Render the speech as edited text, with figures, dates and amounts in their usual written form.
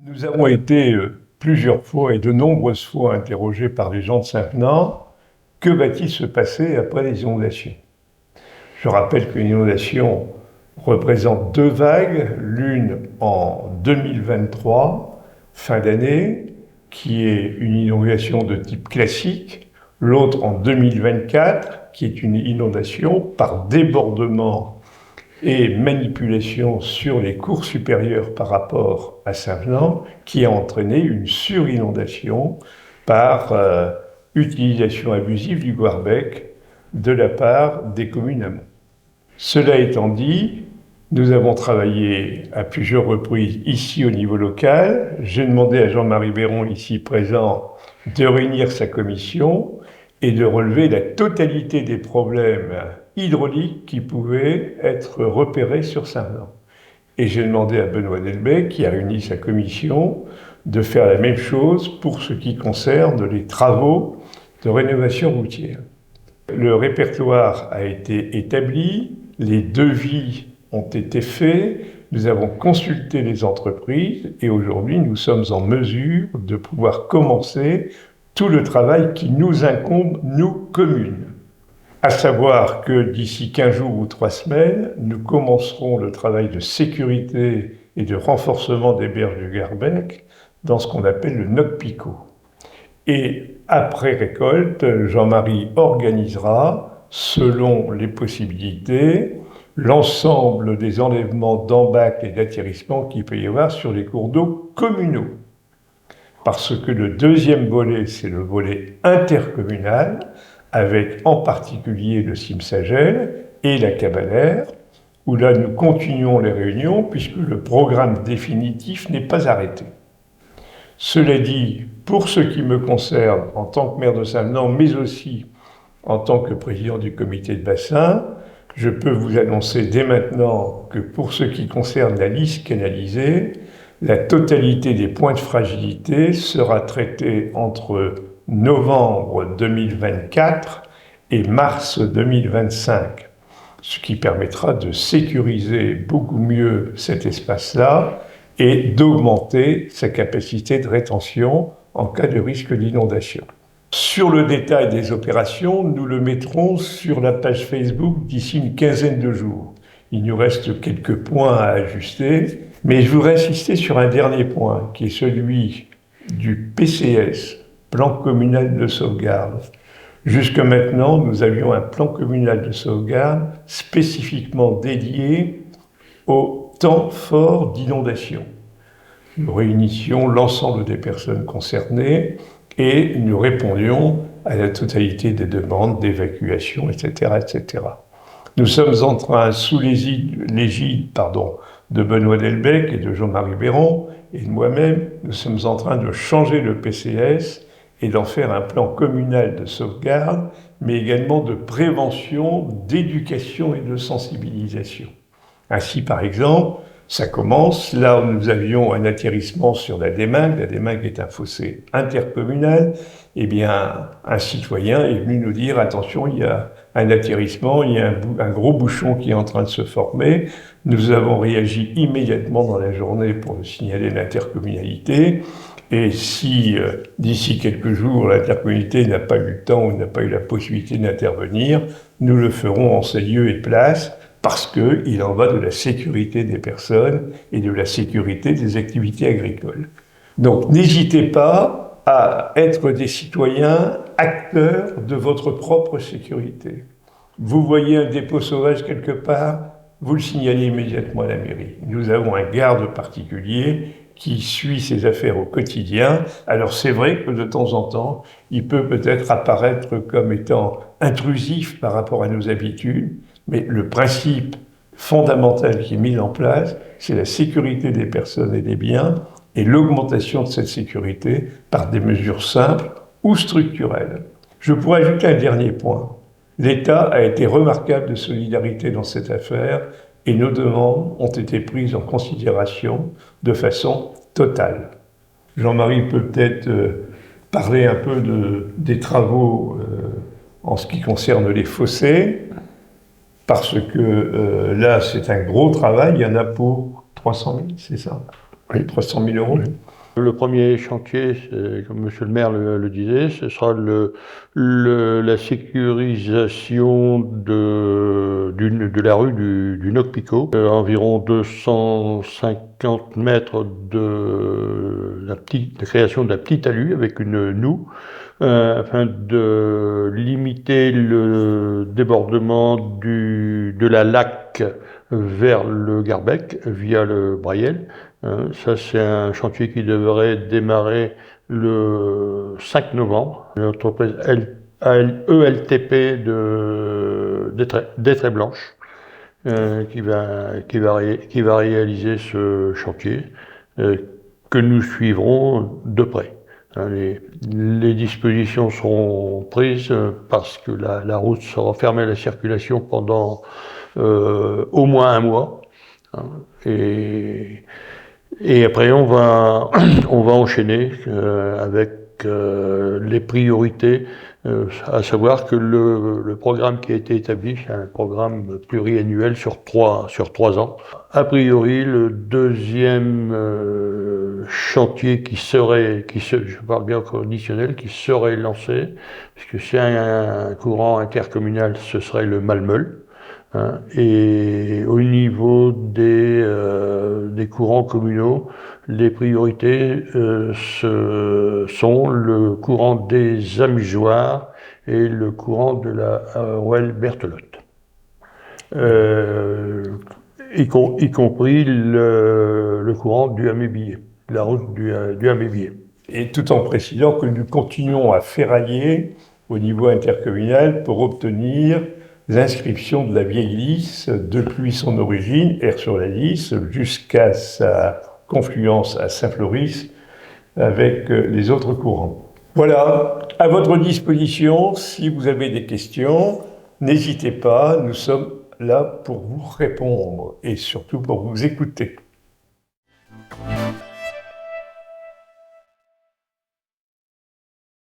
Nous avons été plusieurs fois et de nombreuses fois interrogés par les gens de Saint-Venant. Que va-t-il se passer après les inondations? Je rappelle qu'une inondation représente deux vagues, l'une en 2023, fin d'année, qui est une inondation de type classique, l'autre en 2024, qui est une inondation par débordement et manipulation sur les cours supérieurs par rapport à Saint-Venant, qui a entraîné une surinondation par utilisation abusive du Goarbec de la part des communes amont. Cela étant dit, nous avons travaillé à plusieurs reprises ici au niveau local. J'ai demandé à Jean-Marie Béron, ici présent, de réunir sa commission et de relever la totalité des problèmes hydrauliques qui pouvaient être repérés sur Saint-Venant. Et j'ai demandé à Benoît Delbecq, qui a réuni sa commission, de faire la même chose pour ce qui concerne les travaux de rénovation routière. Le répertoire a été établi, les devis ont été faits, nous avons consulté les entreprises et aujourd'hui nous sommes en mesure de pouvoir commencer tout le travail qui nous incombe, nous, communes. À savoir que d'ici 15 jours ou 3 semaines, nous commencerons le travail de sécurité et de renforcement des berges du Goarbec dans ce qu'on appelle le NOC-PICO. Et après récolte, Jean-Marie organisera, selon les possibilités, l'ensemble des enlèvements d'embâcles et d'atterrissements qu'il peut y avoir sur les cours d'eau communaux. Parce que le deuxième volet, c'est le volet intercommunal, avec en particulier le Cimsagel et la Cabanère, où là nous continuons les réunions puisque le programme définitif n'est pas arrêté. Cela dit, pour ce qui me concerne en tant que maire de Saint-Venant, mais aussi en tant que président du comité de bassin, je peux vous annoncer dès maintenant que pour ce qui concerne la liste canalisée, la totalité des points de fragilité sera traitée entre novembre 2024 et mars 2025, ce qui permettra de sécuriser beaucoup mieux cet espace-là et d'augmenter sa capacité de rétention en cas de risque d'inondation. Sur le détail des opérations, nous le mettrons sur la page Facebook d'ici une quinzaine de jours. Il nous reste quelques points à ajuster, mais je voudrais insister sur un dernier point, qui est celui du PCS, Plan communal de sauvegarde. Jusque maintenant, nous avions un plan communal de sauvegarde spécifiquement dédié au temps fort d'inondation. Nous réunissions l'ensemble des personnes concernées et nous répondions à la totalité des demandes d'évacuation, etc., etc. Nous sommes en train, sous l'égide de Benoît Delbecq et de Jean-Marie Béron et de moi-même, nous sommes en train de changer le PCS et d'en faire un plan communal de sauvegarde, mais également de prévention, d'éducation et de sensibilisation. Ainsi, par exemple, ça commence là où nous avions un atterrissement sur la Démingue. La Démingue est un fossé intercommunal. Eh bien, un citoyen est venu nous dire « Attention, il y a un atterrissement, il y a un gros bouchon qui est en train de se former ». Nous avons réagi immédiatement dans la journée pour le signaler à l'intercommunalité. Et si d'ici quelques jours l'intercommunalité n'a pas eu le temps ou n'a pas eu la possibilité d'intervenir, nous le ferons en ces lieux et places parce qu'il en va de la sécurité des personnes et de la sécurité des activités agricoles. Donc n'hésitez pas à être des citoyens acteurs de votre propre sécurité. Vous voyez un dépôt sauvage quelque part, vous le signalez immédiatement à la mairie. Nous avons un garde particulier qui suit ses affaires au quotidien. Alors c'est vrai que de temps en temps, il peut peut-être apparaître comme étant intrusif par rapport à nos habitudes, mais le principe fondamental qui est mis en place, c'est la sécurité des personnes et des biens et l'augmentation de cette sécurité par des mesures simples ou structurelles. Je pourrais ajouter un dernier point. L'État a été remarquable de solidarité dans cette affaire et nos demandes ont été prises en considération de façon totale. Jean-Marie peut peut-être parler un peu des travaux en ce qui concerne les fossés, parce que là, c'est un gros travail. Il y en a pour 300 000, c'est ça? Oui, 300 000 euros. Oui. Le premier chantier, comme Monsieur le maire le disait, ce sera la sécurisation de la rue du Noc-Picot, environ 250 mètres de la création d'un petit talus avec une noue, afin de limiter le débordement de la Lacq vers le Garbec via le Brayel. Ça, c'est un chantier qui devrait démarrer le 5 novembre. L'entreprise ELTP d'Étré-Blanche qui va réaliser ce chantier que nous suivrons de près. Les dispositions seront prises parce que la route sera fermée à la circulation pendant au moins un mois. Et après, on va enchaîner avec les priorités, à savoir que le programme qui a été établi, c'est un programme pluriannuel sur trois ans. A priori, le deuxième chantier je parle bien au conditionnel, qui serait lancé, puisque c'est un courant intercommunal, ce serait le Malmeul. Et au niveau des courants communaux, les priorités sont le courant des Amusoirs et le courant de la Ruelle Berthelotte, y compris le courant du Amébillet, la route du Amébillet. Et tout en précisant que nous continuons à ferrailler au niveau intercommunal pour obtenir l'inscription de la vieille Lys depuis son origine, Aire-sur-la-Lys, jusqu'à sa confluence à Saint-Floris avec les autres courants. Voilà, à votre disposition, si vous avez des questions, n'hésitez pas, nous sommes là pour vous répondre et surtout pour vous écouter.